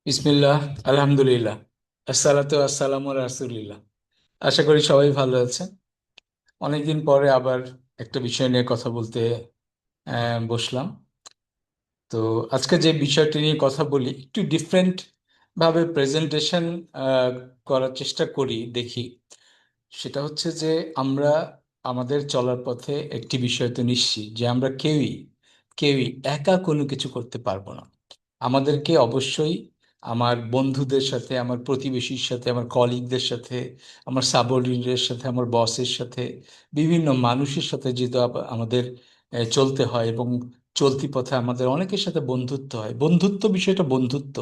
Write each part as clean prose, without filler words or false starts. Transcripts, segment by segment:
বিসমিল্লাহ, আলহামদুলিল্লাহ, আসসালাতু আসসালামু আলা রাসূলিল্লাহ। আশা করি সবাই ভালো আছে। অনেকদিন পরে আবার একটা বিষয় নিয়ে কথা বলতে বসলাম। তো আজকে যে বিষয়টি নিয়ে কথা বলি, একটু ডিফারেন্ট ভাবে প্রেজেন্টেশন করার চেষ্টা করি, দেখি। সেটা হচ্ছে যে আমরা আমাদের চলার পথে একটি বিষয় তো নিশ্চিত, যে আমরা কেউই কেউই একা কোনো কিছু করতে পারবো না। আমাদেরকে অবশ্যই আমার বন্ধুদের সাথে, আমার প্রতিবেশীর সাথে, আমার কলিগদের সাথে, আমার সাবঅর্ডিনেটের সাথে, আমার বসের সাথে, বিভিন্ন মানুষের সাথে যেহেতু আমাদের চলতে হয়, এবং চলতি পথে আমাদের অনেকের সাথে বন্ধুত্ব হয়। বন্ধুত্ব বিষয়টা বন্ধুত্ব,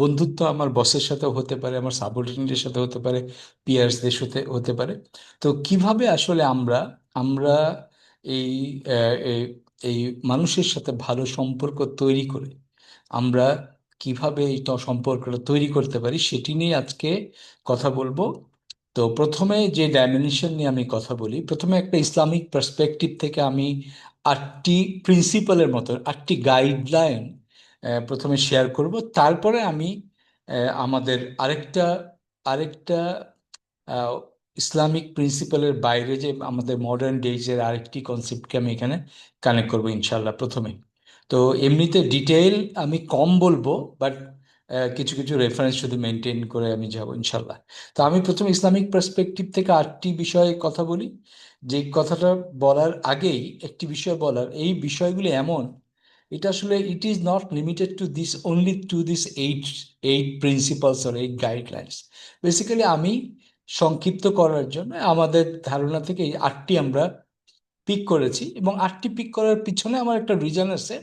বন্ধুত্ব আমার বসের সাথেও হতে পারে, আমার সাবঅর্ডিনেটের সাথে হতে পারে, পিয়ার্সদের সাথে হতে পারে। তো কিভাবে আসলে আমরা আমরা এই এই এই মানুষের সাথে ভালো সম্পর্ক তৈরি করে আমরা কিভাবে এই সম্পর্কটা তৈরি করতে পারি, সেটি নিয়ে আজকে কথা বলবো। তো প্রথমে যে ডাইমেনশন নিয়ে আমি কথা বলি, প্রথমে একটা ইসলামিক পার্সপেক্টিভ থেকে আমি আটটি প্রিন্সিপালের মতো আটটি গাইডলাইন প্রথমে শেয়ার করব। তারপরে আমি আমাদের আরেকটা আরেকটা আহ, ইসলামিক প্রিন্সিপালের বাইরে যে আমাদের মডার্ন ডেজের আরেকটি কনসেপ্টকে আমি এখানে কানেক্ট করবো ইনশাল্লাহ প্রথমে। তো এমনিতে ডিটেইল আমি কম বলবো, বাট কিছু কিছু রেফারেন্স শুধু মেনটেন করে আমি যাব ইনশাল্লাহ। তো আমি প্রথমে ইসলামিক পার্সপেক্টিভ থেকে আটটি বিষয়ে কথা বলি। যে কথাটা বলার আগেই একটি বিষয় বলার, এই বিষয়গুলি এমন, এটা আসলে ইট is not limited to this, only to this eight eight principles or eight guidelines. Basically আমি সংক্ষিপ্ত করার জন্য আমাদের ধারণা থেকে এই আটটি আমরা পিক করেছি, এবং আটটি পিক করার পিছনে আমার একটা রিজন আছে।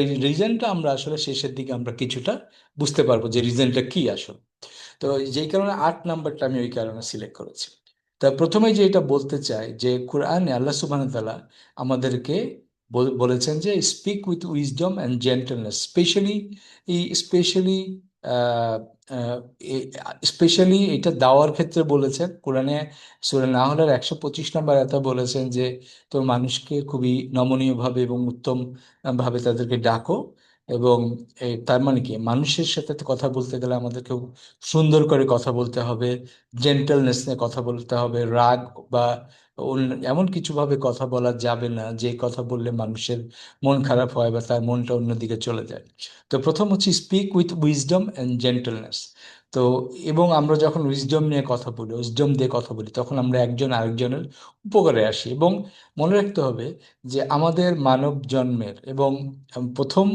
এই রিজনটা আমরা আসলে শেষের দিকে আমরা কিছুটা বুঝতে পারবো যে রিজনটা কি আসলে। তো যেই কারণে 8 নাম্বারটা আমি ওই কারণে সিলেক্ট করেছি। তা প্রথমে যে এটা বলতে চাই, যে কোরআনে আল্লাহ সুবহানাহু ওয়া তাআলা আমাদেরকে বলেছেন যে speak with wisdom and gentleness. Specially specially এটা দাওয়ার ক্ষেত্রে বলেছেন কোরআনে। সূরা নাহলের 125 নম্বর আয়াতে বলেছেন যে তোর মানুষকে খুবই নমনীয় ভাবে এবং উত্তম ভাবে তাদেরকে ডাকো। এবং তার মানে কি, মানুষের সাথে তো কথা বলতে গেলে আমাদেরকে সুন্দর করে কথা বলতে হবে, জেন্টলনেস নিয়ে কথা বলতে হবে। রাগ বা এমন কিছু ভাবে কথা বলা যাবে না যে কথা বললে মানুষের মন খারাপ হয় বা তার মনটা অন্যদিকে চলে যায়। তো প্রথম হচ্ছে স্পিক উইথ উইজডম অ্যান্ড জেন্টলনেস। তো এবং আমরা যখন উইজডম নিয়ে কথা বলি, উইজডম দিয়ে কথা বলি, তখন আমরা একজন আরেকজনের উপকারে আসি। এবং মনে রাখতে হবে যে আমাদের মানব জন্মের এবং প্রথম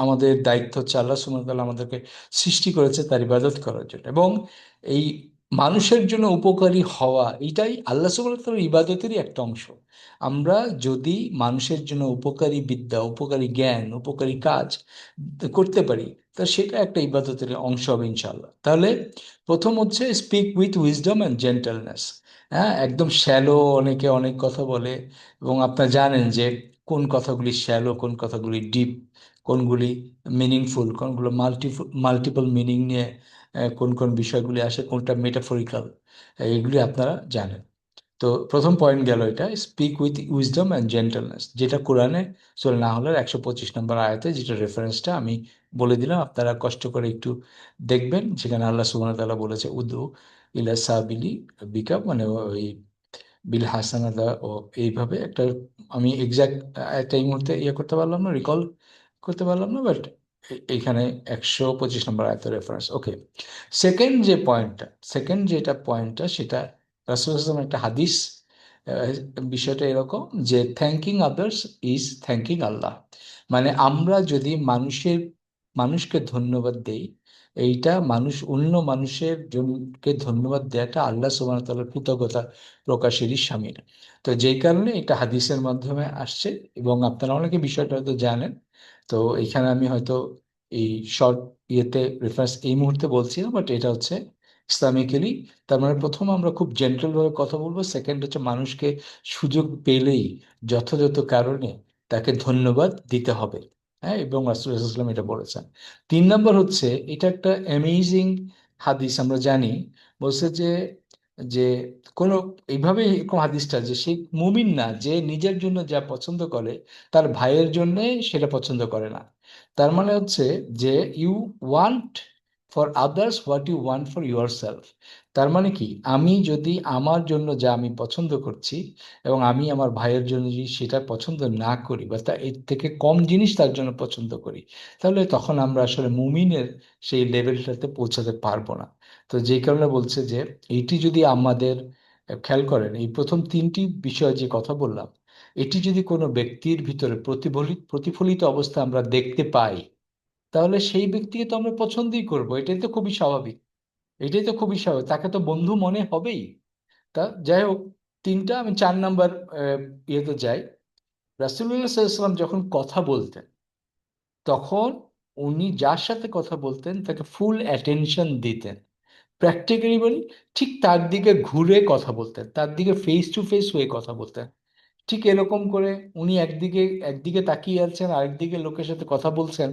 আমাদের দায়িত্ব হচ্ছে আল্লাহ সুবহানাহু ওয়া তাআলা আমাদেরকে সৃষ্টি করেছে তার ইবাদত করার জন্য। এবং এই মানুষের জন্য উপকারী হওয়া, এটাই আল্লাহ সুবহানাহু ওয়া তাআলার ইবাদতেরই একটা অংশ। আমরা যদি মানুষের জন্য উপকারী বিদ্যা, উপকারী জ্ঞান, উপকারী কাজ করতে পারি, তা সেটা একটা ইবাদতের অংশ হবে ইনশাআল্লাহ। তাহলে প্রথম হচ্ছে স্পিক উইথ উইজডম অ্যান্ড জেন্টলনেস। হ্যাঁ, একদম শ্যালো, অনেকে অনেক কথা বলে, এবং আপনারা জানেন যে কোন কথাগুলি শ্যালো, কোন কথাগুলি ডিপ, কোনগুলি মিনিংফুল, কোনগুলো মাল্টিপল মিনিং নিয়ে কোন কোন বিষয়গুলি আসে, কোনটা মেটাফরিক্যাল, এগুলি আপনারা জানেন। তো প্রথম পয়েন্ট গেল এটা, স্পিক উইথ উইজডম অ্যান্ড জেন্টলনেস, যেটা কোরআনে সূরা নাহলের 125 নম্বর আয়াতে, যেটা রেফারেন্সটা আমি বলে দিলাম, আপনারা কষ্ট করে একটু দেখবেন। সেখানে আল্লাহ সুবহানাহু ওয়া তাআলা বলেছে উদু ইলা সাবিলি বিকা, মানে ওই বিল হাসানাদা, ও এইভাবে একটা, আমি এক্সাক্ট একটা এই মুহূর্তে ইয়ে করতে পারলাম না, রিকল করতে পারলাম না, বাট এইখানে 125 নম্বর আয়াতের রেফারেন্স। ওকে, সেকেন্ড যে পয়েন্টটা, সেকেন্ড যেটা পয়েন্টটা, সেটা রাসূল সাল্লাল্লাহু আলাইহি ওয়াসাল্লামের একটা হাদিস। বিষয়টা এরকম যে থ্যাঙ্কিং আদার্স ইজ থ্যাঙ্কিং আল্লাহ। মানে আমরা যদি মানুষকে ধন্যবাদ দেই, এইটা অন্য মানুষের জনকে ধন্যবাদ দেওয়াটা আল্লাহ সুবহানাহু ওয়া তাআলার কৃতজ্ঞতা প্রকাশেরই শামিল। তো যেই কারণে এটা হাদিসের মাধ্যমে আসছে, এবং আপনারা অনেকে বিষয়টা হয়তো জানেন। তো এখানে আমি হয়তো এই শর্ট ইয়েতে রেফারেন্স এই মুহূর্তে বলছি না, বাট এটা হচ্ছে ইসলামিক্যালি। তার মানে প্রথম আমরা খুব জেন্টল ভাবে কথা বলবো, সেকেন্ড হচ্ছে মানুষকে সুযোগ পেলেই যথাযথ কারণে তাকে ধন্যবাদ দিতে হবে। হ্যাঁ, এবং রাসূলুল্লাহ সাল্লাল্লাহু আলাইহি ওয়াসাল্লাম এটা বলেছেন। 3 নম্বর হচ্ছে, এটা একটা অ্যামেজিং হাদিস, আমরা জানি। বলছে যে কোনো, এইভাবে এরকম হাদিসটা, যে সে মুমিন না যে নিজের জন্য যা পছন্দ করে তার ভাইয়ের জন্য সেটা পছন্দ করে না। তার মানে হচ্ছে যে you want for others what you want for yourself. তার মানে কি, আমি যদি আমার জন্য যা আমি পছন্দ করছি এবং আমি আমার ভাইয়ের জন্য যদি সেটা পছন্দ না করি বা তা এর থেকে কম জিনিস তার জন্য পছন্দ করি, তাহলে তখন আমরা আসলে মুমিনের সেই লেভেলটাতে পৌঁছাতে পারবো না। তো যেই কারণে বলছে যে এইটি যদি আমাদের, খেয়াল করেন এই প্রথম তিনটি বিষয় যে কথা বললাম, এটি যদি কোনো ব্যক্তির ভিতরে প্রতিফলিত অবস্থা আমরা দেখতে পাই, তাহলে সেই ব্যক্তিকে তো আমরা পছন্দই করব। এটাই তো খুবই স্বাভাবিক। এটাই তো খুবই স্বাভাবিক, তাকে তো বন্ধু মনে হবেই। তা যাই হোক, তিনটা, আমি 4 নাম্বার ইয়েতে যাই। রাসূলুল্লাহ সাল্লাল্লাহু আলাইহি ওয়াসাল্লাম যখন কথা বলতেন, তখন উনি যার সাথে কথা বলতেন তাকে ফুল অ্যাটেনশন দিতেন। প্র্যাকটিক্যালি বলি, ঠিক তার দিকে ঘুরে কথা বলতেন, তার দিকে ফেস টু ফেস হয়ে কথা বলতেন। ঠিক এরকম করে উনি একদিকে একদিকে তাকিয়ে আছেন, আরেকদিকে লোকের সাথে কথা বলছেন।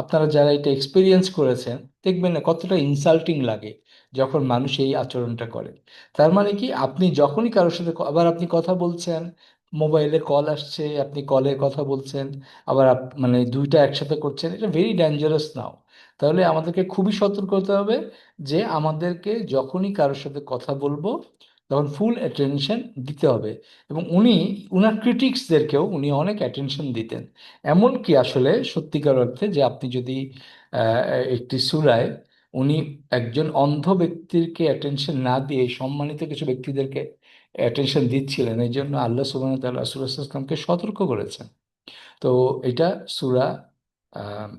আপনারা যারা এটা এক্সপিরিয়েন্স করেছেন দেখবেন না কতটা ইনসাল্টিং লাগে যখন মানুষ এই আচরণটা করে। তার মানে কি, আপনি যখনই কারোর সাথে আবার আপনি কথা বলছেন, মোবাইলে কল আসছে, আপনি কলে কথা বলছেন, আবার মানে দুইটা একসাথে করছেন, এটা ভেরি ডেঞ্জারাস নাও। তাহলে আমাদেরকে খুবই সতর্ক হতে হবে যে আমাদেরকে যখনই কারোর সাথে কথা বলবো তখন ফুল অ্যাটেনশন দিতে হবে। এবং উনি উনার ক্রিটিক্সদেরকেও উনি অনেক অ্যাটেনশন দিতেন। এমনকি আসলে সত্যিকার অর্থে যে আপনি যদি আহ, একটি সূরায় উনি একজন অন্ধ ব্যক্তিকে অ্যাটেনশন না দিয়ে সম্মানিত কিছু ব্যক্তিদেরকে অ্যাটেনশন দিচ্ছিলেন, এই জন্য আল্লাহ সুবহানাহু ওয়া তাআলা রাসূলুল্লাহ সাল্লাল্লাহু আলাইহি ওয়াসাল্লামকে সতর্ক করেছেন। তো এটা সূরা আহ,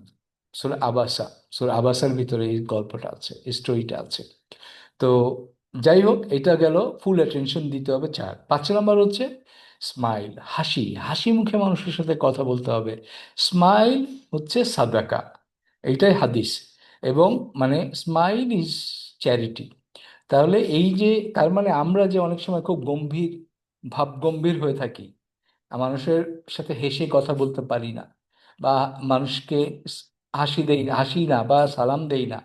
সূরা আবাসা, সূরা আবাসার ভিতরে এই গল্পটা আছে, স্টোরিটা আছে। তো যাই হোক, এটা গেল ফুল অ্যাটেনশন দিতে হবে। 5 নাম্বার হচ্ছে স্মাইল, হাসি, হাসি মুখে মানুষের সাথে কথা বলতে হবে। স্মাইল হচ্ছে সাদাকা, এইটাই হাদিস। এবং মানে স্মাইল ইজ চ্যারিটি। তাহলে এই যে, তার মানে আমরা যে অনেক সময় খুব গম্ভীর, ভাবগম্ভীর হয়ে থাকি, মানুষের সাথে হেসে কথা বলতে পারি না, বা মানুষকে হাসি না বা সালাম দেই না,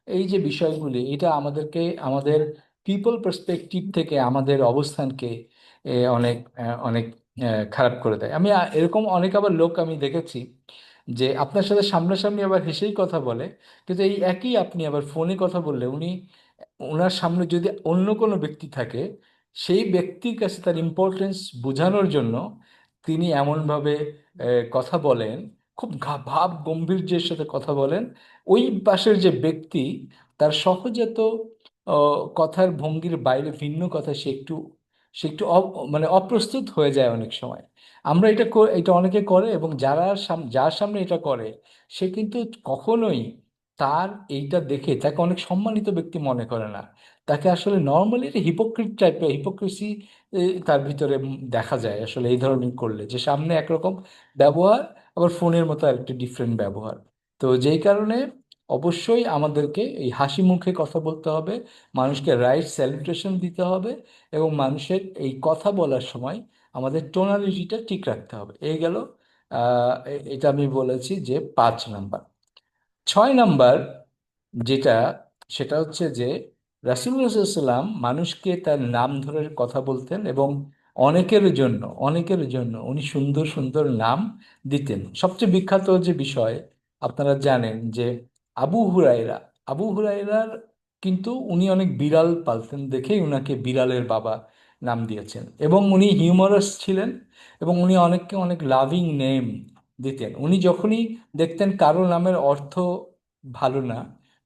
এই যে বিষয়গুলি, এটা আমাদেরকে আমাদের পিপল পার্সপেক্টিভ থেকে আমাদের অবস্থানকে অনেক খারাপ করে দেয়। আমি এরকম অনেক আবার লোক আমি দেখেছি যে আপনার সাথে সামনাসামনি আবার হেসেই কথা বলে, কিন্তু এই একই আপনি আবার ফোনে কথা বললে উনি, ওনার সামনে যদি অন্য কোনো ব্যক্তি থাকে, সেই ব্যক্তির কাছে তার ইম্পর্টেন্স বোঝানোর জন্য তিনি এমনভাবে কথা বলেন, খুব ভাব গম্ভীর্যের সাথে কথা বলেন। ওই পাশের যে ব্যক্তি, তার সহজাত কথার ভঙ্গির বাইরে ভিন্ন কথা সে একটু মানে অপ্রস্তুত হয়ে যায় অনেক সময়। আমরা এটা অনেকে করে, এবং যার সামনে এটা করে সে কিন্তু কখনোই তার এইটা দেখে তাকে অনেক সম্মানিত ব্যক্তি মনে করে না। তাকে আসলে নর্মালি হিপোক্রিট টাইপের হিপোক্রেসি তার ভিতরে দেখা যায় আসলে এই ধরনের করলে, যে সামনে একরকম ব্যবহার, আবার ফোনের মতো আরেকটি ডিফারেন্ট ব্যবহার। তো যেই কারণে অবশ্যই আমাদেরকে এই হাসি মুখে কথা বলতে হবে, মানুষকে রাইট স্যালুটেশন দিতে হবে, এবং মানুষের এই কথা বলার সময় আমাদের টোনালিটিটা ঠিক রাখতে হবে। এই গেল এটা আমি বলেছি যে 5 নাম্বার। 6 নাম্বার যেটা, সেটা হচ্ছে যে রাসূলুল্লাহ সাল্লাল্লাহু আলাইহি ওয়াসাল্লাম মানুষকে তার নাম ধরে কথা বলতেন, এবং অনেকের জন্য উনি সুন্দর সুন্দর নাম দিতেন। সবচেয়ে বিখ্যাত যে বিষয় আপনারা জানেন যে আবু হুরায়রা, আবু হুরায়রার কিন্তু উনি অনেক বিড়াল পালতেন দেখেই উনাকে বিড়ালের বাবা নাম দিয়েছেন। এবং উনি হিউমারাস ছিলেন, এবং উনি অনেককে অনেক লাভিং নেম দিতেন। উনি যখনই দেখতেন কারো নামের অর্থ ভালো না,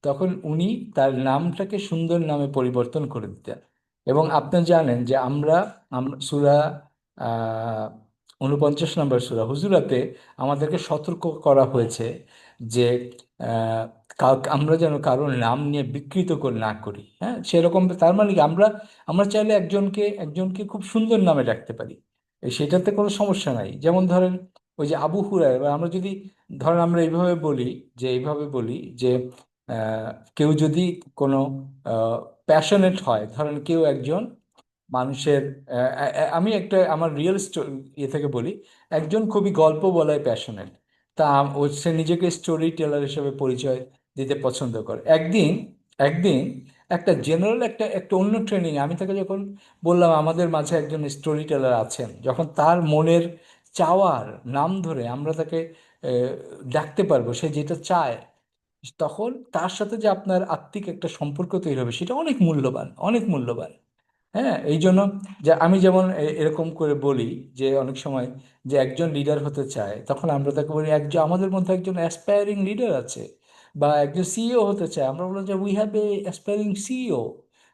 তখন উনি তার নামটাকে সুন্দর নামে পরিবর্তন করে দিতেন। এবং আপনি জানেন যে আমরা সূরা 49 নম্বর সূরা হুজুরাতে আমাদেরকে সতর্ক করা হয়েছে যে আমরা যেন কারোর নাম নিয়ে বিকৃত না করি। হ্যাঁ, সেরকম। তার মানে কি, আমরা আমরা চাইলে একজনকে খুব সুন্দর নামে ডাকতে পারি, সেটাতে কোনো সমস্যা নাই। যেমন ধরেন ওই যে আবু হুরায়রা, এবার আমরা যদি ধরেন আমরা এইভাবে বলি যে আহ, কেউ যদি কোনো প্যাশনেট হয়, ধরেন কেউ একজন মানুষের আমি একটা আমার রিয়েল ইয়ে থেকে বলি, একজন খুবই গল্প বলায় প্যাশনেট, সে নিজেকে স্টোরি টেলার হিসেবে পরিচয় দিতে পছন্দ করে। একদিন একদিন একটা জেনারেল একটা একটা অন্য ট্রেনিং আমি তাকে যখন বললাম আমাদের মাঝে একজন স্টোরি টেলার আছেন, যখন তার মনের চাওয়ার নাম ধরে আমরা তাকে ডাকতে পারবো, সে যেটা চায়, তখন তার সাথে যে আপনার আত্মিক একটা সম্পর্ক তৈরি হবে সেটা অনেক মূল্যবান, অনেক মূল্যবান। হ্যাঁ, এই জন্য যে আমি যেমন এরকম করে বলি যে অনেক সময় যে একজন লিডার হতে চায়, তখন আমরা তাকে বলি একজন আমাদের মধ্যে একজন অ্যাসপায়ারিং লিডার আছে, বা একজন সিইও হতে চায়, আমরা বললাম যে we have a aspiring CEO.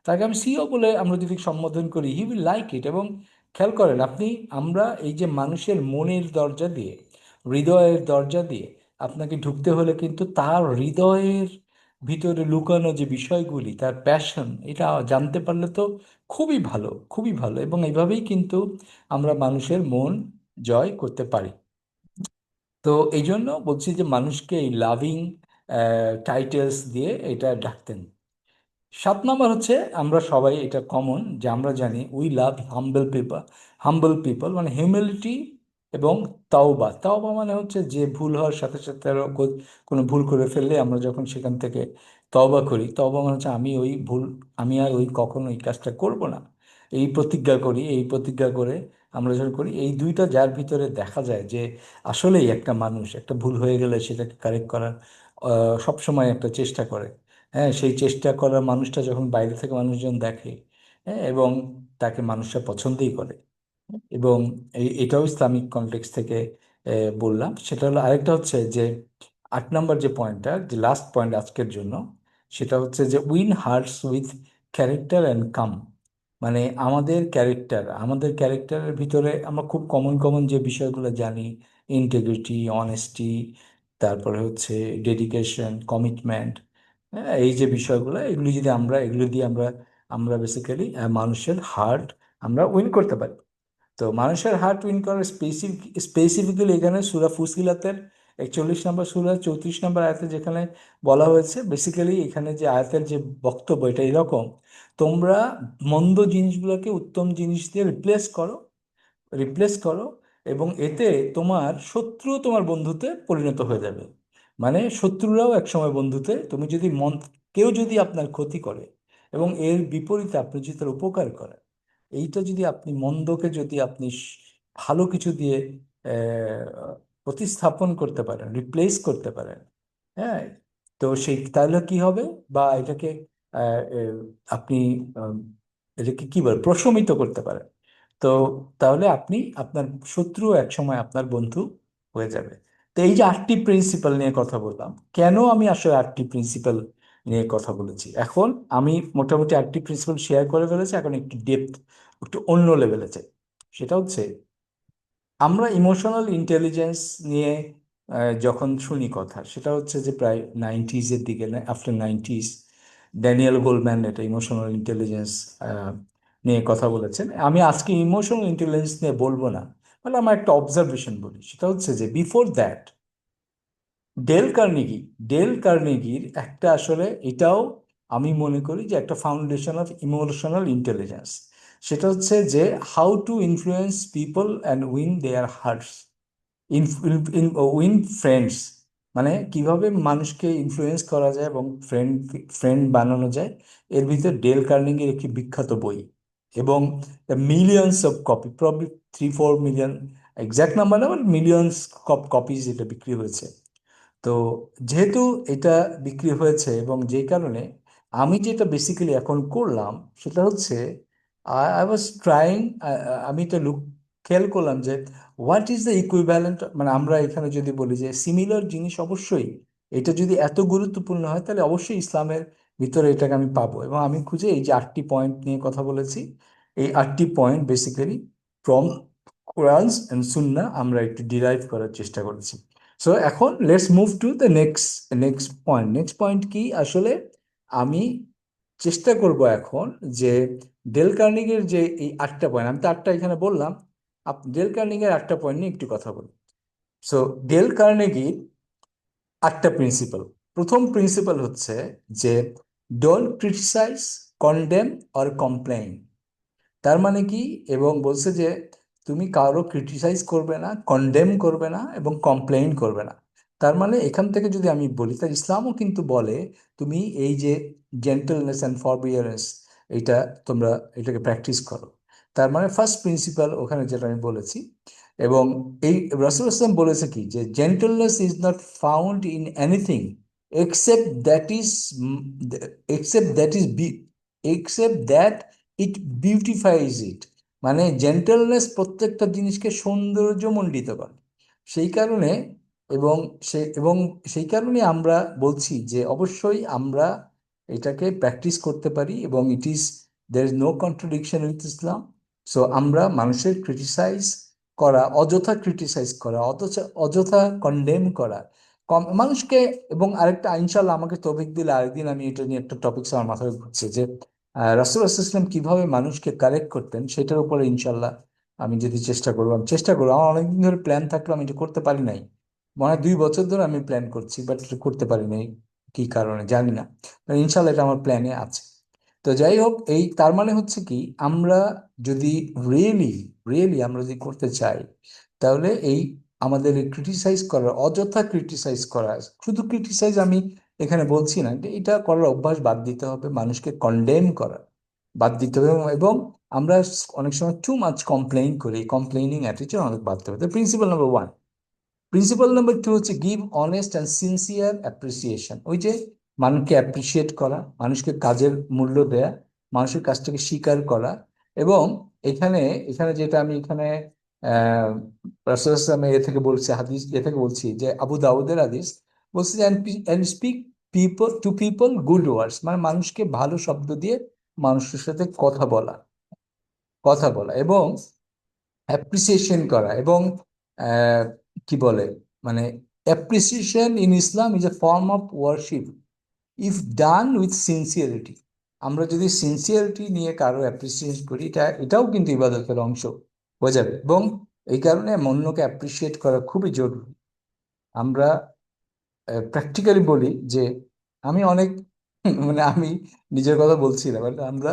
তাকে আমি সিইও বলে আমরা যদি সম্বোধন করি, হি উইল লাইক ইট। এবং খেয়াল করেন আপনি, আমরা এই যে মানুষের মনের দরজা দিয়ে, হৃদয়ের দরজা দিয়ে আপনাকে ঢুকতে হলে কিন্তু তার হৃদয়ের ভিতরে লুকানো যে বিষয়গুলি, তার প্যাশন, এটা জানতে পারলে তো খুবই ভালো, খুবই ভালো। এবং এইভাবেই কিন্তু আমরা মানুষের মন জয় করতে পারি। তো এই জন্য বলছি যে মানুষকে এই লাভিং টাইটেলস দিয়ে এটা ডাকতেন। 7 নম্বর হচ্ছে, আমরা সবাই এটা কমন যে আমরা জানি we love humble people. Humble people মানে হিউমিলিটি এবং তাওবা। তাওবা মানে হচ্ছে যে ভুল হওয়ার সাথে সাথে আরো কোনো ভুল করে ফেললে আমরা যখন সেখান থেকে তওবা করি, তওবা মানে হচ্ছে আমি ওই ভুল, আমি আর ওই কখনো এই কাজটা করব না, এই প্রতিজ্ঞা করি। এই প্রতিজ্ঞা করে আমরা যখন করি, এই দুইটা যার ভিতরে দেখা যায় যে আসলেই একটা মানুষ একটা ভুল হয়ে গেলে সেটাকে কারেক্ট করার সবসময় একটা চেষ্টা করে। হ্যাঁ, সেই চেষ্টা করা মানুষটা যখন বাইরে থেকে মানুষজন দেখে, হ্যাঁ, এবং তাকে মানুষরা পছন্দই করে। এবং এটাও ইসলামিক কনটেক্সট থেকে বললাম। সেটা হলো, আরেকটা হচ্ছে যে 8 নম্বর যে পয়েন্টটা, যে লাস্ট পয়েন্ট আজকের জন্য, সেটা হচ্ছে যে win hearts with character and calm. মানে আমাদের ক্যারেক্টারের ভিতরে আমরা খুব কমন কমন যে বিষয়গুলো জানি, ইন্টেগ্রিটি, অনেস্টি, তারপরে হচ্ছে ডেডিকেশন, কমিটমেন্ট, হ্যাঁ, এই যে বিষয়গুলো, এগুলি যদি আমরা, এগুলো দিয়ে আমরা আমরা বেসিক্যালি মানুষের হার্ট আমরা উইন করতে পারি। তো মানুষের হার্ট উইন করার স্পেসিফিক্যালি এখানে সূরা ফুসিলাতের 41 নম্বর সূরা 34 নম্বর আয়াতে যেখানে বলা হয়েছে, বেসিক্যালি এখানে যে আয়াতের যে বক্তব্য এটা এরকম: তোমরা মন্দ জিনিসগুলোকে উত্তম জিনিস দিয়ে রিপ্লেস করো, এবং এতে তোমার শত্রু তোমার বন্ধুতে পরিণত হয়ে যাবে। মানে শত্রুরাও একসময় বন্ধুতে, তুমি যদি কেউ যদি আপনার ক্ষতি করে এবং এর বিপরীতে আপনি যদি তার উপকার করেন, এইটা যদি আপনি মন্দকে যদি আপনি ভালো কিছু দিয়ে প্রতিস্থাপন করতে পারেন, রিপ্লেস করতে পারেন, হ্যাঁ, তো সেই তাহলে কি হবে, বা এটাকে আপনি আম, এটাকে কি বলে প্রশমিত করতে পারেন, তো তাহলে আপনি আপনার শত্রু একসময় আপনার বন্ধু হয়ে যাবে। তো এই যে 8টি প্রিন্সিপাল নিয়ে কথা বললাম, কেন আমি আসলে 8টি প্রিন্সিপাল নিয়ে কথা বলেছি, এখন আমি মোটামুটি 8টি প্রিন্সিপাল শেয়ার করে ফেলেছি, এখন একটু ডেপথ, একটু অন্য লেভেলে যাই। সেটা হচ্ছে, আমরা ইমোশনাল ইন্টেলিজেন্স নিয়ে যখন শুনি কথা, সেটা হচ্ছে যে প্রায় 90s-এর দিকে, আফটার 90s, ড্যানিয়েল গোলম্যান এটা ইমোশনাল ইন্টেলিজেন্স নিয়ে কথা বলেছেন। আমি আজকে ইমোশনাল ইন্টেলিজেন্স নিয়ে বলবো না, মানে আমার একটা অবজারভেশন বলি। সেটা হচ্ছে যে before that, Dale Carnegie Dale কার্নেগির একটা আসলে এটাও আমি মনে করি যে একটা ফাউন্ডেশন অফ ইমোশনাল ইন্টেলিজেন্স। সেটা হচ্ছে যে how to influence people and win their hearts, in win friends, মানে কিভাবে মানুষকে ইনফ্লুয়েন্স করা যায় এবং ফ্রেন্ড ফ্রেন্ড বানানো যায়। এর ভিতর ডেল কার্নেগির একটি বিখ্যাত বই, এবং millions of copy, probably 3-4 million, exact number না, বাট মিলিয়ন্স কপিজ এটা বিক্রি হয়েছে। তো যেহেতু এটা বিক্রি হয়েছে, এবং যেই কারণে আমি যেটা বেসিক্যালি এখন করলাম সেটা হচ্ছে, আই ওয়াজ ট্রাইং, আমি এটা খেয়াল করলাম যে হোয়াট ইজ দ্য ইকুইভ্যালেন্ট, মানে আমরা এখানে যদি বলি যে সিমিলার জিনিস, অবশ্যই এটা যদি এত গুরুত্বপূর্ণ হয় তাহলে অবশ্যই ইসলামের ভিতরে এটাকে আমি পাবো। এবং আমি খুঁজে এই যে 8টি পয়েন্ট নিয়ে কথা বলেছি, এই 8টি point basically from Quran and Sunnah আমরা একটু ডিরাইভ করার চেষ্টা করেছি। সো এখন let's move to the next point কি আসলে, আমি চেষ্টা করব এখন যে ডেল কার্নিগের যে এই 8টা পয়েন্ট, আমি তো 8টা এখানে বললাম, ডেল কার্নিগের 8টা পয়েন্ট নিয়ে একটু কথা বলি। সো ডেল কার্নেগির 8টা প্রিন্সিপাল, প্রথম প্রিন্সিপাল হচ্ছে যে don't criticize, condemn or complain. তার মানে কি, এবং বলছে যে তুমি কারো ক্রিটিসাইজ করবে না, কন্ডেম করবে না, এবং কমপ্লেইন করবে না। তার মানে এখান থেকে যদি আমি বলি, তার ইসলামও কিন্তু বলে তুমি এই যে জেন্টলনেস অ্যান্ড ফরবিয়ারেন্স, এইটা তোমরা এটাকে প্র্যাকটিস করো। তার মানে ফার্স্ট প্রিন্সিপাল ওখানে যেটা আমি বলেছি। এবং এই রাসূল সাল্লাল্লাহু আলাইহি ওয়াসাল্লাম বলেছে কি, যে gentleness is not found in anything except that is except that is except that it beautifies it। মানে জেন্টলনেস প্রত্যেকটা জিনিসকে সৌন্দর্যমণ্ডিত করে। সেই কারণে এবং এবং সেই কারণে আমরা বলছি যে অবশ্যই আমরা এটাকে প্র্যাকটিস করতে পারি, এবং it is there is no contradiction with Islam. So আমরা মানুষের ক্রিটিসাইজ করা, অযথা ক্রিটিসাইজ করা, অযথা অযথা কন্ডেম করা, মানুষকে। এবং আরেকটা, ইনশাল্লাহ আমাকে তৌফিক দিলে আরেকদিন আমি এটা নিয়ে একটা টপিক আমার মাথায় ঘুরছে যে রাসূল ইসলাম কিভাবে মানুষকে কারেক্ট করতেন, সেটার উপরে ইনশাল্লাহ আমি যদি চেষ্টা করবো। আমার অনেকদিন ধরে প্ল্যান থাকলো, আমি এটা করতে পারি নাই। মনে হয় 2 বছর ধরে আমি প্ল্যান করছি, বাট করতে পারি নাই, কি কারণে জানি না। ইনশাল্লাহ এটা আমার প্ল্যানে আছে। তো যাই হোক, এই তার মানে হচ্ছে কি, আমরা যদি রিয়েলি রিয়েলি আমরা যদি করতে চাই, তাহলে এই আমাদের ক্রিটিসাইজ করার, অযথা ক্রিটিসাইজ করা, শুধু ক্রিটিসাইজ আমি এখানে বলছি না, এটা করার অভ্যাস বাদ দিতে হবে, মানুষকে কন্ডেম করা বাদ দিতে হবে। এবং আমরা অনেক সময় টু মাচ কমপ্লেইন করি, কমপ্লেইনিং অ্যাটিটিউড অনেক বাড়তে হবে। Principal number 1। প্রিন্সিপাল নাম্বার 2 হচ্ছে give honest and sincere appreciation. ওই যে মানুষকে অ্যাপ্রিসিয়েট করা, মানুষকে কাজের মূল্য দেয়া, মানুষের কাছ থেকে স্বীকার করা। এবং এখানে এখানে যেটা আমি এখানে আহ রাসূল সাল্লাল্লাহু আলাইহি ওয়াসাল্লামের এ থেকে বলছি, হাদিস এ থেকে বলছি, যে আবু দাউদের হাদিস বলছে যে অ্যান্ড স্পিক পিপল গুড ওয়ার্ডস, মানে মানুষকে ভালো শব্দ দিয়ে মানুষের সাথে কথা বলা এবং অ্যাপ্রিসিয়েশন করা। এবং আহ, কি বলে, মানে appreciation in Islam is a form of worship if done with sincerity. আমরা যদি সিনসিয়ারিটি নিয়ে কারো অ্যাপ্রিসিয়েট করি, এটাও কিন্তু ইবাদতের অংশ হয়ে যাবে। এবং এই কারণে অন্যকে অ্যাপ্রিসিয়েট করা খুবই জরুরি। আমরা প্র্যাকটিক্যালি বলি যে আমি অনেক মানে আমি নিজের কথা বলছি না, বাট আমরা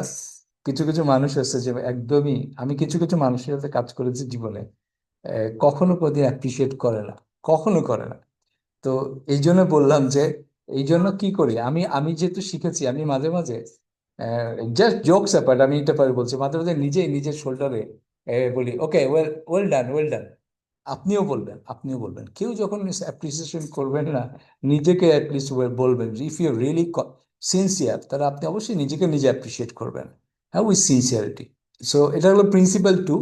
কিছু কিছু মানুষ আছে যে একদমই, আমি কিছু কিছু মানুষের সাথে কাজ করেছি জীবনে, কখনো কোনোদিন অ্যাপ্রিসিয়েট করে না, কখনো করে না। তো এই জন্য বললাম যে এই জন্য কি করি, আমি আমি যেহেতু শিখেছি, আমি মাঝে মাঝে জাস্ট জোকস অ্যাপার্ট, আমি এটা পারি বলছি, মাঝে মাঝে নিজেই নিজের শোল্ডারে বলি, okay, well well done, well done. আপনিও বলবেন, কেউ যখন অ্যাপ্রিসিয়েশন করবেন না, নিজেকে অ্যাটলিস্ট বলবেন। ইফ ইউ রিয়েলি সিনসিয়ার, তাহলে আপনি অবশ্যই নিজেকে নিজে অ্যাপ্রিসিয়েট করবেন, হ্যাঁ, উইথ সিনসিয়ারিটি। সো এটা হলো প্রিন্সিপাল 2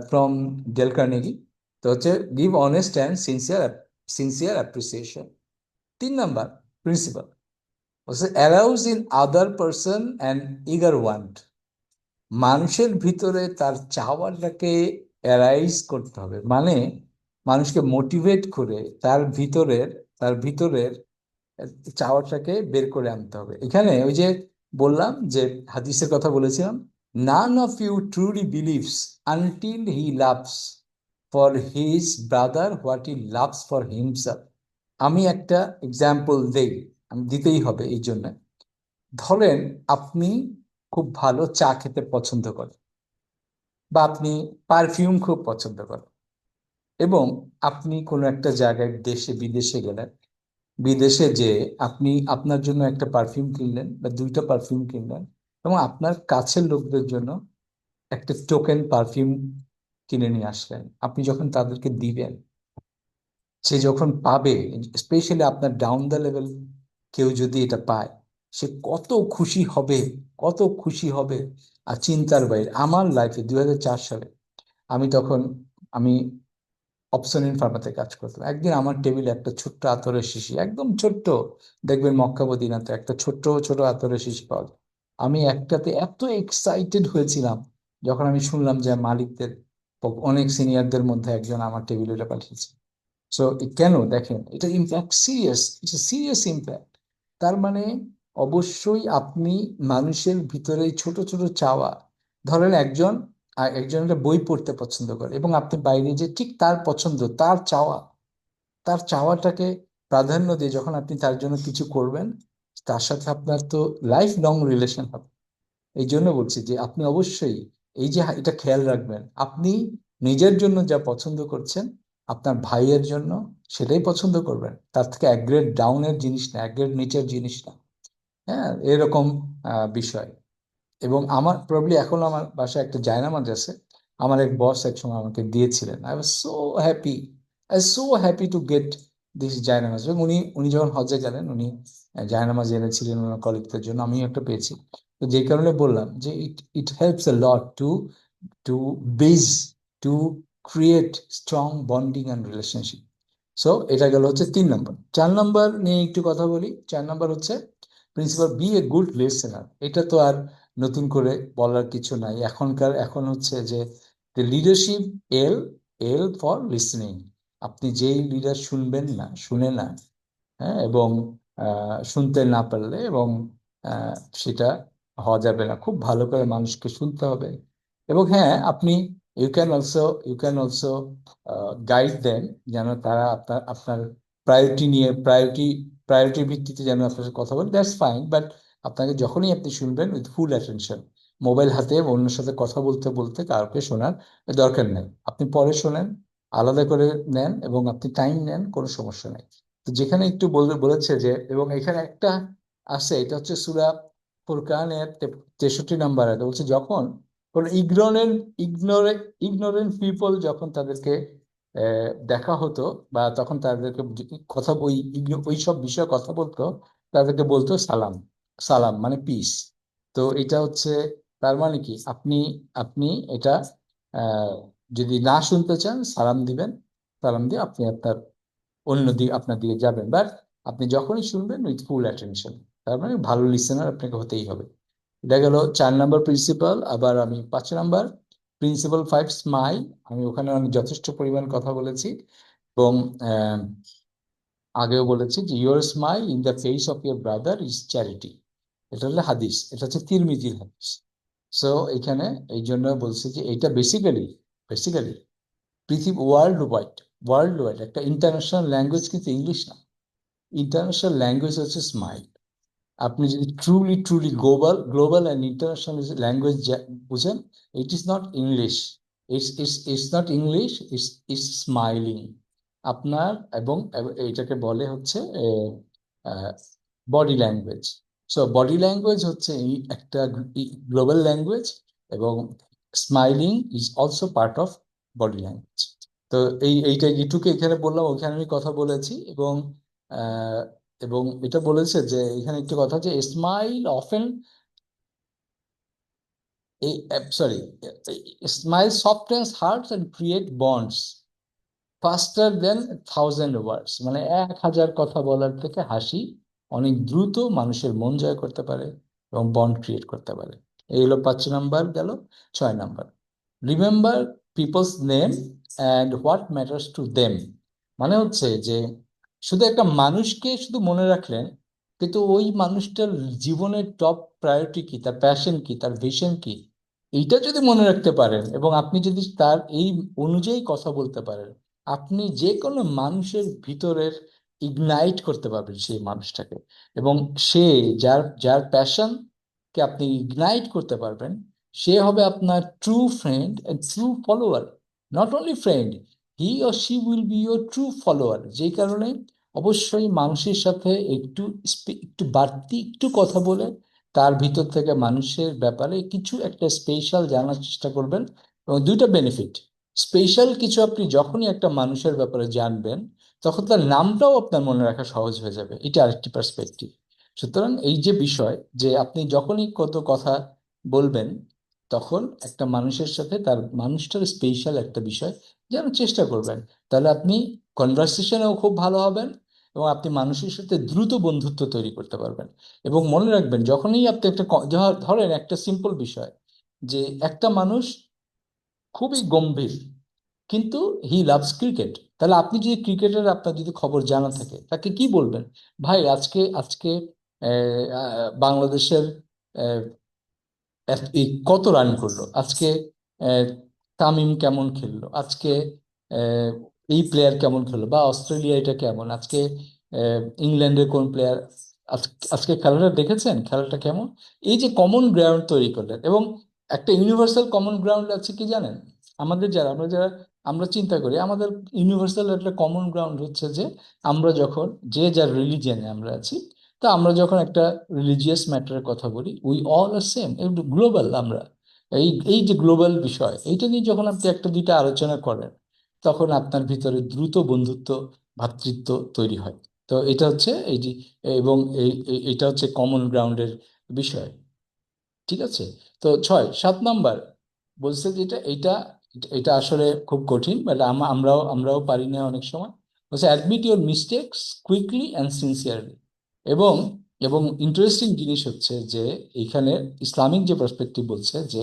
ফ্রম ডেল কার্নেগি। তো হচ্ছে give honest and sincere appreciation. 3 number principal হচ্ছে arouse in other person and eager want. মানুষের ভিতরে তার চাওয়াটাকে অ্যারাইজ করতে হবে, মানে মানুষকে মোটিভেট করে তার ভিতরের চাওয়াটাকে বের করে আনতে হবে। এখানে ওই যে বললাম যে হাদিসের কথা বলেছিলাম, none of you truly believes until he loves for his brother what he loves for himself. আমি একটা এক্সাম্পল দেই, আমি দিতেই হবে এই জন্য। ধরেন আপনি খুব ভালো চা খেতে পছন্দ করেন, বা আপনি পারফিউম খুব পছন্দ করেন, এবং আপনি কোনো একটা জায়গায় দেশে বিদেশে গেলেন। বিদেশে যে আপনি আপনার জন্য একটা পারফিউম কিনলেন বা 2টা পারফিউম কিনলেন, এবং আপনার কাছের লোকদের জন্য একটা টোকেন পারফিউম কিনে নিয়ে আসলেন। আপনি যখন তাদেরকে দিবেন, সে যখন পাবে, স্পেশালি আপনার ডাউন দ্য লেভেল কেউ যদি এটা পায়, সে কত খুশি হবে, কত খুশি হবে। আর চিন্তার বাইরে, আমার লাইফে 2004 সালে আমি তখন আমি অপসনিন ফার্মাতে কাজ করতাম। একদিন আমার টেবিলে একটা ছোট্ট আতরের শিশি, একদম ছোট্ট, দেখবেন মক্কা মদিনাতে একটা ছোট্ট ছোট আতরের শিশি পাওয়া যায়। আমি একটাতে এত এক্সাইটেড হয়েছিলাম যখন আমি শুনলাম যে মালিকদের অনেক সিনিয়রদের মধ্যে একজন আমার টেবিলে এটা পাঠিয়েছে। সো কেন দেখেন, এটা impact serious, it's serious impact. তার মানে অবশ্যই আপনি মানুষের ভিতরে এই ছোট ছোট চাওয়া, ধরেন একজন একটা বই পড়তে পছন্দ করে, এবং আপনি বাইরে যে ঠিক তার পছন্দ, তার চাওয়াটাকে প্রাধান্য দিয়ে যখন আপনি তার জন্য কিছু করবেন, তার সাথে আপনার তো লাইফ লং রিলেশন হবে। এই জন্য বলছি যে আপনি অবশ্যই এই যে এটা খেয়াল রাখবেন, আপনি নিজের জন্য যা পছন্দ করছেন, আপনার ভাইয়ের জন্য সেটাই পছন্দ করবেন, তার থেকে এক গ্রেড ডাউনের জিনিস না, এক গ্রেড নিচের জিনিস না। হ্যাঁ, এরকম বিষয়। এবং আমার প্রবলি এখন আমার বাসায় একটা জায়নামাজ আছে, আমার এক বস একসময় আমাকে দিয়েছিলেন। I was so happy, I so happy to get this জায়নামাজ। এবং উনি উনি যখন হজে গেলেন, উনি জায়নামাজ এনেছিলেন ওনার কলিগদের জন্য, আমিও একটা পেয়েছি। তো যে কারণে বললাম যে it it helps a lot to to base, to create strong bonding and relationship. So এটা গেল হচ্ছে 3 নম্বর। 4 নম্বর নিয়ে একটু কথা বলি। 4 নম্বর হচ্ছে principle be a good listener. এটা তো আর নতুন করে বলার কিছু নাই। এখন হচ্ছে যে leadership, L, L for listening. আপনি যেই লিডার শুনবেন না, শুনে না, হ্যাঁ, এবং শুনতে না পারলে, এবং আহ, সেটা হওয়া যাবে না। খুব ভালো করে মানুষকে শুনতে হবে। এবং হ্যাঁ, আপনি ইউ ক্যান অলসো গাইড দেন, যেন তারা আপনার আপনার প্রায়োরিটি নিয়ে, প্রায়োরিটি ভিত্তিতে যেন আপনার সাথে কথা বলে, দ্যাটস ফাইন। বাট আপনাকে যখনই আপনি শুনবেন উইথ ফুল অ্যাটেনশন, মোবাইল হাতে অন্যের সাথে কথা বলতে বলতে কাউকে শোনার দরকার নেই। আপনি পরে শোনেন, আলাদা করে নেন, এবং আপনি টাইম নেন, কোনো সমস্যা নেই। তো যেখানে একটু বলেছে যে, এবং এখানে একটা আছে, এটা হচ্ছে সূরা ফুরকানের 63 নম্বর আয়াতে বলছে, যখন কোন ইগনোরেন্ট পিপল, যখন তাদেরকে দেখা হতো, বা তখন তাদেরকে কথা ওই সব বিষয়ে কথা বলতো, তাদেরকে বলতো সালাম। সালাম মানে পিস। তো এটা হচ্ছে, তার মানে কি, আপনি আপনি এটা আহ, যদি না শুনতে চান, সালাম দিবেন। সালাম দিয়ে আপনি আপনার অন্য দিকে, আপনার দিকে যাবেন। বাট আপনি যখনই শুনবেন উইথ ফুল অ্যাটেনশন। তার মানে ভালো লিসেনার আপনাকে হতেই হবে। এটা গেল 4 নম্বর প্রিন্সিপাল। আবার আমি 5 নম্বর, প্রিন্সিপাল 5, স্মাইল। আমি ওখানে অনেক যথেষ্ট পরিমাণ কথা বলেছি, এবং আহ, আগেও বলেছি যে your smile in the face of your brother is charity. এটা হলো হাদিস, এটা হচ্ছে তিরমিজির হাদিস। সো এখানে এই জন্য বলছি যে এটা বেসিক্যালি পৃথিবী ওয়ার্ল্ড ওয়াইড একটা ইন্টারন্যাশনাল ল্যাঙ্গুয়েজ, কিন্তু ইংলিশ না। ইন্টারন্যাশনাল ল্যাঙ্গুয়েজ হচ্ছে স্মাইল। আপনি যদি truly truly global global and international language বুঝেন, it is not English, it's not English, it's smiling. আপনার, এবং এটাকে বলে হচ্ছে body language. So body language হচ্ছে এই একটা গ্লোবাল ল্যাঙ্গুয়েজ, এবং smiling is also part of body language. তো এইটা যেটুকু এখানে বললাম, ওখানে আমি কথা বলেছি। এবং এটা বলেছে যে এখানে একটি কথা, যে smile often, sorry, smile softens hearts and create bonds faster then 1,000 words. মানে 1,000 কথা বলার থেকে হাসি অনেক দ্রুত মানুষের মন জয় করতে পারে, এবং বন্ড ক্রিয়েট করতে পারে। এই হলো 5 নম্বর গেল। 6 number, remember peoples name and what matters to them. মানে হচ্ছে যে শুধু একটা মানুষকে শুধু মনে রাখলেন, কিন্তু ওই মানুষটার জীবনের টপ প্রায়োরিটি কি, তার প্যাশন কি, তার ভিশন কি, এইটা যদি মনে রাখতে পারেন, এবং আপনি যদি তার এই অনুযায়ী কথা বলতে পারেন, আপনি যে কোনো মানুষের ভিতরের ইগনাইট করতে পারবেন সেই মানুষটাকে। এবং সে, যার যার প্যাশন কে আপনি ইগনাইট করতে পারবেন, সে হবে আপনার true friend and true follower. Not only friend, he or she will be your true follower. যেই কারণে অবশ্যই মানুষের সাথে একটু বাড়তি একটু কথা বলে, তার ভিতর থেকে মানুষের ব্যাপারে কিছু একটা স্পেশাল জানার চেষ্টা করবেন। এবং দুইটা বেনিফিট, স্পেশাল কিছু আপনি যখনই একটা মানুষের ব্যাপারে জানবেন, তখন তার নামটাও আপনার মনে রাখা সহজ হয়ে যাবে। এটা আরেকটি পার্সপেক্টিভ। সুতরাং এই যে বিষয়, যে আপনি যখনই কত কথা বলবেন, তখন একটা মানুষের সাথে তার মানুষটার স্পেশাল একটা বিষয় যেন চেষ্টা করবেন। তাহলে আপনি কনভারসেশনেও খুব ভালো হবেন, এবং আপনি মানুষের সাথে দ্রুত বন্ধুত্ব তৈরি করতে পারবেন। এবং মনে রাখবেন, যখনই আপনি একটা ধরেন একটা সিম্পল বিষয়, যে একটা মানুষ খুবই গম্ভীর, কিন্তু হি লাভস ক্রিকেট, তাহলে আপনি যদি ক্রিকেটের আপনার যদি খবর জানা থাকে, তাকে কি বলবেন? ভাই, আজকে আজকে বাংলাদেশের এই কত রান করলো আজকে, আহ, তামিম কেমন খেললো আজকে, আহ, এই প্লেয়ার কেমন খেললো, বা অস্ট্রেলিয়া এটা কেমন আজকে, ইংল্যান্ডের কোন প্লেয়ার, আজকে খেলাটা দেখেছেন, খেলাটা কেমন। এই যে কমন গ্রাউন্ড তৈরি করলেন, এবং একটা ইউনিভার্সাল কমন গ্রাউন্ড আছে কি জানেন? আমরা যারা আমরা চিন্তা করি, আমাদের ইউনিভার্সাল একটা কমন গ্রাউন্ড হচ্ছে যে, আমরা যখন যে যার রিলিজিয়নে আমরা আছি, তা আমরা যখন একটা রিলিজিয়াস ম্যাটারের কথা বলি, we all are same, global আমরা। এই যে গ্লোবাল বিষয়, এইটা নিয়ে যখন আপনি একটা দুইটা আলোচনা করেন, তখন আপনার ভিতরে দ্রুত বন্ধুত্ব ভ্রাতৃত্ব তৈরি হয়। তো এটা হচ্ছে এই যে, এবং এটা হচ্ছে কমন গ্রাউন্ডের বিষয়। ঠিক আছে। তো 7 নাম্বার বলছে যে এটা এটা এটা আসলে খুব কঠিন, বাট আমরাও পারি না অনেক সময়। বলছে admit your mistakes quickly and sincerely. এবং এবং ইন্টারেস্টিং জিনিস হচ্ছে যে এখানে ইসলামিক যে পার্সপেক্টিভ বলছে যে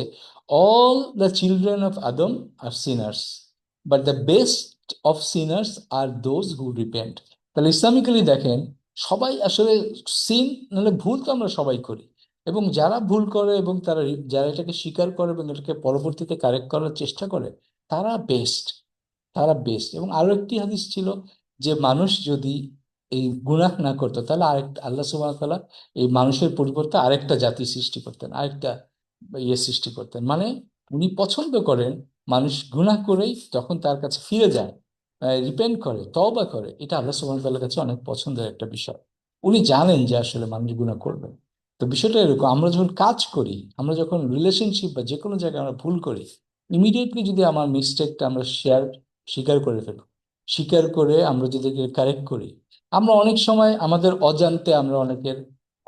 all the children of Adam are sinners, but the best of sinners are those who repent. তাহলে ইসলামিক্যালি দেখেন, সবাই আসলে সিন, নাহলে ভুল তো আমরা সবাই করি, এবং যারা ভুল করে এবং যারা এটাকে স্বীকার করে এবং এটাকে পরবর্তীতে কারেক্ট করার চেষ্টা করে, তারা বেস্ট, তারা বেস্ট। এবং আরো একটি হাদিস ছিল যে মানুষ যদি এই গুনাহ না করতো, তাহলে আরেকটা আল্লাহ সুবহানাহু ওয়া তাআলা এই মানুষের পরিবর্তে আরেকটা জাতি সৃষ্টি করতেন, আরেকটা সৃষ্টি করতেন। মানে উনি পছন্দ করেন মানুষ গুনাহ করেই যখন তার কাছে ফিরে যায়, রিপেন্ট করে, তওবা করে, এটা আল্লাহ সুবহানাহু ওয়া তাআলার কাছে অনেক পছন্দের একটা বিষয়। উনি জানেন যে আসলে মানুষ গুনাহ করবে। তো বিষয়টা এরকম, আমরা যখন কাজ করি, আমরা যখন রিলেশনশিপ বা যে কোনো জায়গায় আমরা ভুল করি, ইমিডিয়েটলি যদি আমার মিস্টেকটা আমরা স্বীকার করে ফেলি, স্বীকার করে আমরা যদি কারেক্ট করি, আমরা অনেক সময় আমাদের অজান্তে আমরা অনেকের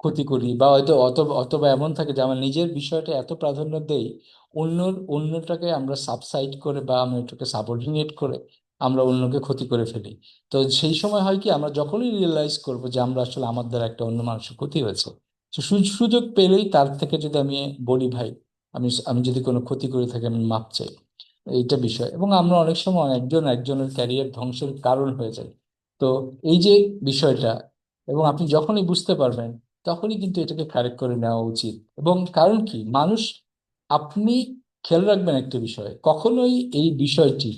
ক্ষতি করি, বা হয়তো অথবা এমন থাকে যে আমার নিজের বিষয়টা এত প্রাধান্য দেই, অন্যটাকে আমরা সাবসাইড করে বা আমরা এটাকে সাবঅর্ডিনেট করে আমরা অন্যকে ক্ষতি করে ফেলি। তো সেই সময় হয় কি, আমরা যখনই রিয়েলাইজ করবো যে আমরা আসলে আমার দ্বারা একটা অন্য মানুষের ক্ষতি হয়েছে, তো সুযোগ পেলেই তার থেকে যদি আমি বলি, ভাই আমি আমি যদি কোনো ক্ষতি করে থাকি আমি মাপ চাই, এইটা বিষয়। এবং আমরা অনেক সময় একজন একজনের ক্যারিয়ার ধ্বংসের কারণ হয়ে যায়। তো এই যে বিষয়টা, এবং আপনি যখনই বুঝতে পারবেন তখনই কিন্তু এটাকে কারেক্ট করে নেওয়া উচিত। এবং কারণ কি, মানুষ, আপনি খেয়াল রাখবেন একটা বিষয়, কখনোই এই বিষয়টি,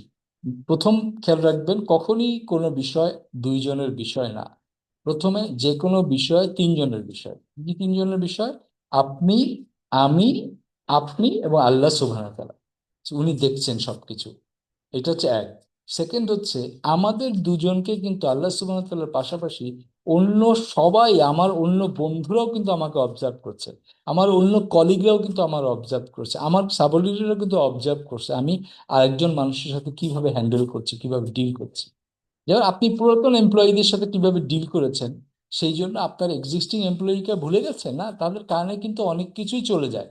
প্রথম খেয়াল রাখবেন, কখনোই কোনো বিষয় দুইজনের বিষয় না। প্রথমে যে কোনো বিষয় তিনজনের বিষয়। কি তিনজনের বিষয়? আপনি, আমি, আপনি এবং আল্লাহ সুবহানাহু ওয়া তাআলা। উনি দেখছেন সবকিছু। এটা হচ্ছে এক। সেকেন্ড হচ্ছে, আমাদের দুজনকে কিন্তু আল্লাহ সুবহানাহু ওয়া তাআলার পাশাপাশি অন্য সবাই, আমার অন্য বন্ধুরাও কিন্তু আমাকে অবজার্ভ করছে, আমার অন্য কলিগরাও কিন্তু আমার অবজার্ভ করছে, আমার সাবঅর্ডিনেটরাও কিন্তু অবজার্ভ করছে আমি আরেকজন মানুষের সাথে কিভাবে হ্যান্ডেল করছি, কিভাবে ডিল করছি। যেমন আপনি পুরাতন এমপ্লয়ীদের সাথে কিভাবে ডিল করেছেন, সেই জন্য আপনার এক্সিস্টিং এমপ্লয়িকে ভুলে গেছেন না, তাদের কারণে কিন্তু অনেক কিছুই চলে যায়।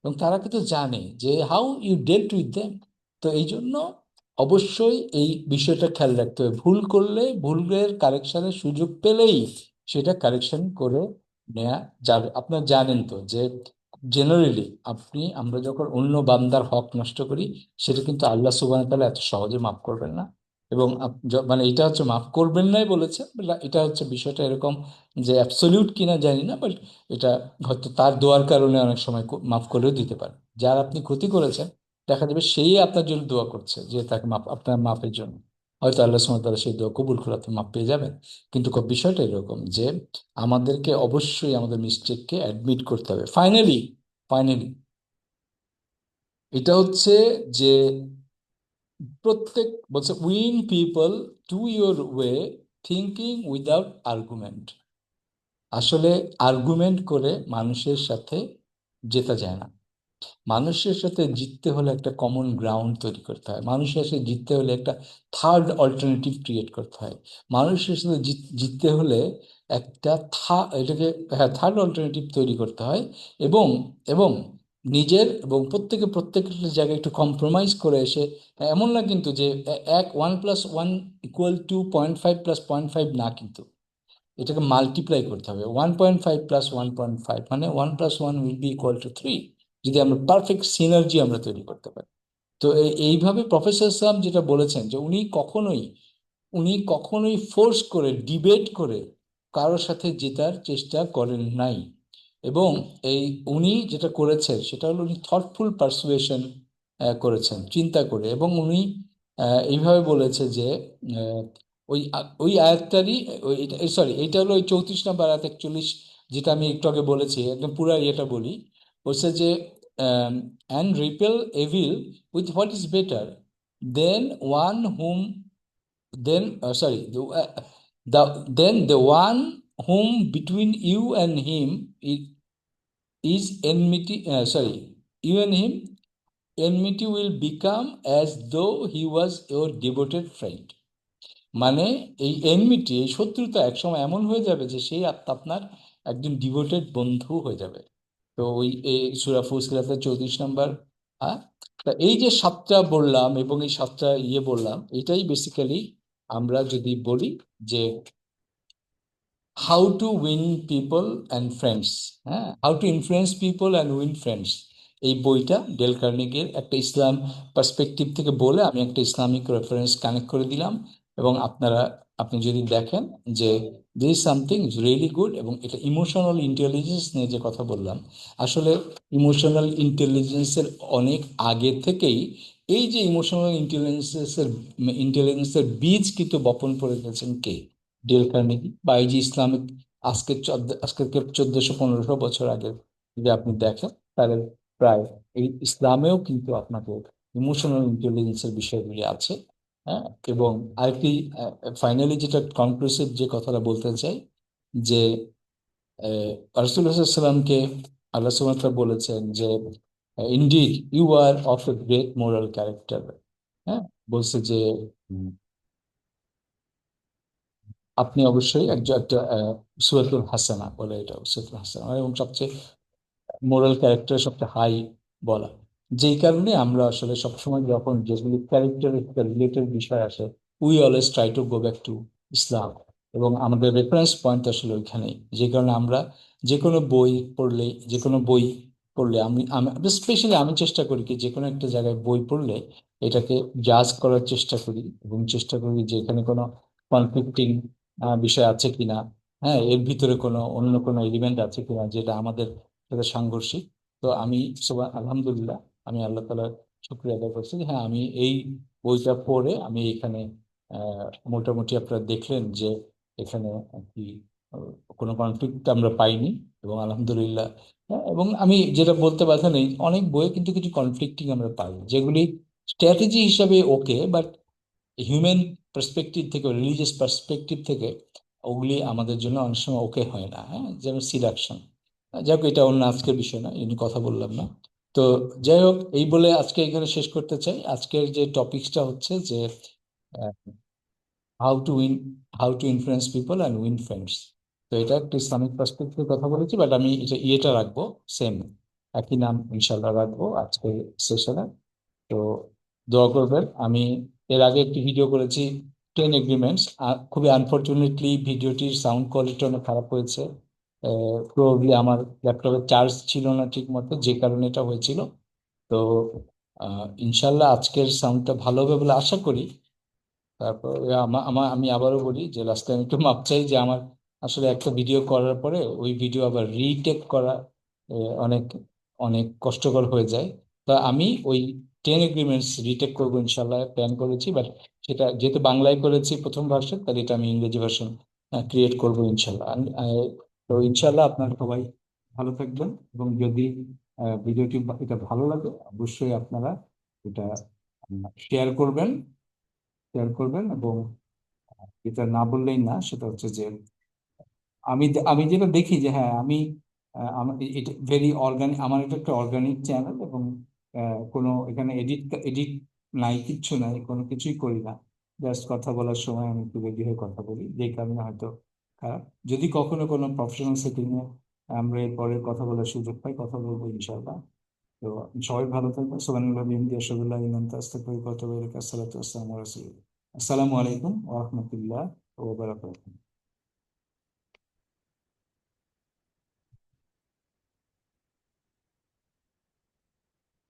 এবং তারা কিন্তু জানে যে how you dealt with them. তো এই জন্য অবশ্যই এই বিষয়টা খেয়াল রাখতে হবে, ভুল করলে ভুলের কারেকশনের সুযোগ পেলেই সেটা কারেকশন করে নেওয়া যাবে। আপনার জানেন তো যে জেনারেলি আমরা যখন অন্য বান্দার হক নষ্ট করি, সেটা কিন্তু আল্লাহ সুবহানাহু ওয়া তাআলা এত সহজে মাফ করবেন না। এবং মানে এটা হচ্ছে মাফ করবেন নাই বলেছে, এটা হচ্ছে বিষয়টা এরকম যে অ্যাবসলিউট কিনা জানি না, বাট এটা হয়তো তার দোয়ার কারণে অনেক সময় মাফ করেও দিতে পারে। যার আপনি ক্ষতি করেছেন, দেখা যাবে সেই আপনার জন্য দোয়া করছে যে তাকে মাফ, আপনার মাফের জন্য, হয়তো আল্লাহ সুবহানাহু ওয়া তাআলা সেই দোয়া কবুল করে আপনি মাফ পেয়ে যাবেন। কিন্তু বিষয়টা এরকম যে আমাদেরকে অবশ্যই আমাদের মিস্টেককে অ্যাডমিট করতে হবে। ফাইনালি, ফাইনালি এটা হচ্ছে যে প্রত্যেক বলছে win people to your way, thinking without argument. আসলে আর্গুমেন্ট করে মানুষের সাথে জেতা যায় না। মানুষের সাথে জিততে হলে একটা কমন গ্রাউন্ড তৈরি করতে হয়, মানুষের সাথে জিততে হলে একটা থার্ড অল্টারনেটিভ ক্রিয়েট করতে হয়, মানুষের সাথে জিততে হলে একটা এটাকে, হ্যাঁ, থার্ড অল্টারনেটিভ তৈরি করতে হয়। এবং এবং নিজের এবং প্রত্যেকটা জায়গায় একটু কম্প্রোমাইজ করে এসে, এমন না কিন্তু যে 1+1 = 2.5 +0.5 না, কিন্তু এটাকে মাল্টিপ্লাই করতে হবে। 1.5 + 1.5 মানে 1+1 will be equal to 3, যদি আমরা পারফেক্ট সিনার্জি আমরা তৈরি করতে পারি। তো এইভাবে প্রফেসর সাম যেটা বলেছেন যে উনি কখনোই ফোর্স করে ডিবেট করে কারোর সাথে জেতার চেষ্টা করেন নাই। এবং এই উনি যেটা করেছেন সেটা হলো উনি থটফুল পারসুয়েশন করেছেন, চিন্তা করে। এবং উনি এইভাবে বলেছে যে আহ, ওই আয়াতটারই, সরি, এইটা হলো ওই 34 নম্বর আয়াত 41, যেটা আমি একটু আগে বলেছি, একদম পুরো ইয়েটা বলি। বলছে যে and repel evil with what is better then one hmm then sorry the one whom between you and him is enmity, sorry, you and him, enmity will become as though he was your devoted friend. মানে এই enmity, এই শত্রুতা একসময় এমন হয়ে যাবে যে সেই আত্মা আপনার একজন ডিভোটেড বন্ধু হয়ে যাবে। তো ওই এই সূরা ফুসিলাতের 34 নম্বর। হ্যাঁ, তা এই যে সাতটা বললাম এবং এই সাতটা বললাম, এটাই বেসিক্যালি আমরা যদি বলি যে how to win people and friends, হ্যাঁ, how to influence people and win friends, এই বইটা ডেল কার্নেগির একটা ইসলাম পার্সপেক্টিভ থেকে বলে আমি একটা ইসলামিক রেফারেন্স কানেক্ট করে দিলাম। এবং আপনি যদি দেখেন যে this something is really good, এবং এটা ইমোশনাল ইন্টেলিজেন্স নিয়ে যে কথা বললাম, আসলে ইমোশনাল ইন্টেলিজেন্সের অনেক আগে থেকেই এই যে ইমোশনাল ইন্টেলিজেন্সের বীজ কিন্তু বপন করে গেছেন কে? Del Carnegie. বা এই যে ইসলামিক আজকের 1400-1500 বছর আগে যদি আপনি দেখেন, তাহলে প্রায় এই ইসলামেও কিন্তু আপনাকে ইমোশনাল ইন্টেলিজেন্সের বিষয়গুলি আছে। হ্যাঁ, এবং আরেকটি ফাইনালি যেটা কনক্লুসিভ যে কথাটা বলতে চাই, যে রাসূলুল্লাহ সাল্লাল্লাহু আলাইহি ওয়াসাল্লামকে আল্লাহ সুবহানাহু ওয়া তাআলা বলেছেন যে indeed you are of a great moral character. হ্যাঁ, বলছে যে আপনি অবশ্যই একটা সূরাতুল হাসানা বলে, এটা সূরাতুল হাসানা এবং সবচেয়ে মোরাল ক্যারেক্টার সবচেয়ে হাই বলা। যেই কারণে আমরা আসলে সবসময় যখন যেগুলি ক্যারেক্টার রিলেটেড বিষয় আসে, we always try to go back to ইসলাম। এবং আমাদের রেফারেন্স পয়েন্ট আসলে ওইখানেই, যে কারণে আমরা যে কোনো বই পড়লে যে কোনো বই পড়লে আমি আমি স্পেশালি আমি চেষ্টা করি কি যে কোনো একটা জায়গায় বই পড়লে এটাকে জাজ করার চেষ্টা করি, এবং চেষ্টা করি যে এখানে কোনো কনফ্লিক্টিং বিষয় আছে কিনা, হ্যাঁ, এর ভিতরে কোনো অন্য কোনো এলিমেন্ট আছে কিনা যেটা আমাদের সাথে সাংঘর্ষিক। তো আমি আলহামদুলিল্লাহ, আমি আল্লাহ তাআলার শুকরিয়া আদায় করছি যে হ্যাঁ, আমি এই বইটা পড়ে আমি এখানে আহ, মোটামুটি আপনারা দেখলেন যে এখানে আর কি আহ, কোনো কনফ্লিক্ট আমরা পাইনি। এবং আলহামদুলিল্লাহ, হ্যাঁ, এবং আমি যেটা বলতে বাধা নেই, অনেক বইয়ে কিন্তু কিছু কনফ্লিক্টিং আমরা পাই যেগুলি স্ট্র্যাটেজি হিসাবে ওকে, বাট হিউম্যান পার্সপেক্টিভ থেকে, রিলিজিয়াস পার্সপেক্টিভ থেকে ওগুলি আমাদের জন্য অনেক সময় ওকে হয় না। হ্যাঁ, যেমন সিলেকশন। যাই হোক, এটা অন্য আজকের বিষয় না, এই নিয়ে কথা বললাম না। তো যাই হোক, এই বলে আজকে এখানে শেষ করতে চাই। আজকের যে টপিকসটা হচ্ছে যে how to win how to influence people and win friends. তো এটা একটা ইসলামিক পার্সপেক্টিভে কথা বলেছি, বাট আমি এটা রাখবো সেম, একই নাম ইনশাল্লাহ রাখবো আজকে সেশনে। তো দোয়া করবেন। আমি এর আগে একটি ভিডিও করেছি 10 এগ্রিমেন্টস, খুবই আনফরচুনেটলি ভিডিওটির সাউন্ড কোয়ালিটি অনেক খারাপ হয়েছে। প্রবাবলি আমার ল্যাপটপে চার্জ ছিল না ঠিক মতো, যে কারণে এটা হয়েছিল। তো ইনশাল্লাহ আজকের সাউন্ডটা ভালো হবে বলে আশা করি। তারপর আমি আবারও বলি যে লাস্ট টাইম একটু মাপ চাই যে আমার আসলে একটা ভিডিও করার পরে ওই ভিডিও আবার রিটেক করা অনেক অনেক কষ্টকর হয়ে যায়। তো আমি ওই 10 এগ্রিমেন্টস রিটেক করবো ইনশাল্লাহ প্ল্যান করেছি, বাট সেটা যেহেতু বাংলায় করেছি প্রথম ভার্সন, তাহলে এটা আমি ইংরেজি ভার্সন ক্রিয়েট করবো ইনশাল্লাহ। তো ইনশাল্লাহ আপনারা সবাই ভালো থাকবেন, এবং যদি ভিডিওটি এটা ভালো লাগে অবশ্যই আপনারা এটা শেয়ার করবেন। এবং এটা না বললেই না, সেটা হচ্ছে যে আমি যেটা দেখি যে হ্যাঁ, আমি আমার এটা ভেরি অর্গানিক, আমার এটা একটা অর্গানিক চ্যানেল, এবং কোনো এখানে এডিট এডিট নাই, কিচ্ছু নাই, কোনো কিছুই করি না। জাস্ট কথা বলার সময় আমি একটু রেডি হয়ে কথা বলি, যেই কারণে হয়তো খারাপ। যদি কখনো কোনো প্রফেশনাল সেটিংয়ে আমরা এরপরে কথা বলার সুযোগ পাই, কথা বলবো ইনশাল্লাহ। তো সবাই ভালো থাকবেন। সুবহানাল্লাহি ওয়া বিহামদিহি আশহাদু আল্লা ইলাহা ইল্লা আনতা আস্তাগফিরুকা ওয়া আতুবু ইলাইক। আসসালাতু ওয়াসসালামু আলা রাসূলিল্লাহ। আসসালামু আলাইকুম ওয়া রাহমাতুল্লাহি ওয়া বারাকাতুহু।